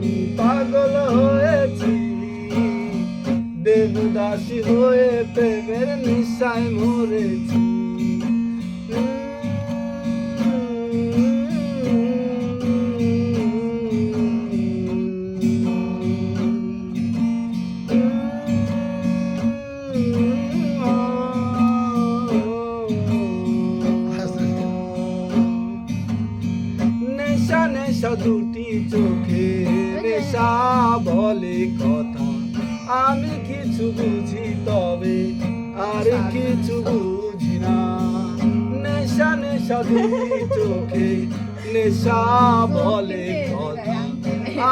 আমি পাগল হয়েছি, দেবদাসী হয়ে প্রেমের নিশায় মরেছি। নেশা নেশা দুটি চোখে নেশা বলে কথা, আমি কিছু বুঝি তবে আর কিছু বুঝি না। নেশা নেশা দুটি চোখে নেশা বলে কথা,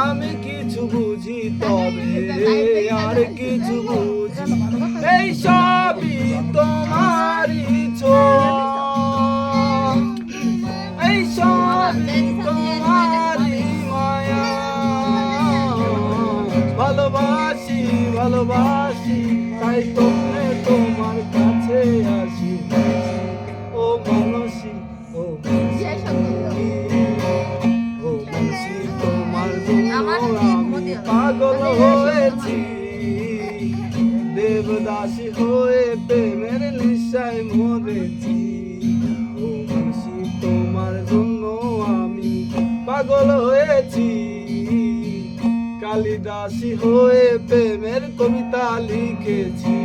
আমি কিছু বুঝি তবে আর কিছু বুঝি না। এই সবই তোমারই ছোঁয়া, এই সবই তোমারই মায়া। ভালোবাসি ভালোবাসি তাই তোমরা তোমার কাছে আসি। ও মানসী, ও মানসী, তোমার জন্য আমি পাগল হয়েছি, দেবদাসী হয়ে প্রেমের নিশায় মরেছি। ও মানসী, তোমার জন্য আমি পাগল হয়েছি, কালিদাসী হয়ে প্রেমের কবিতা লিখেছি।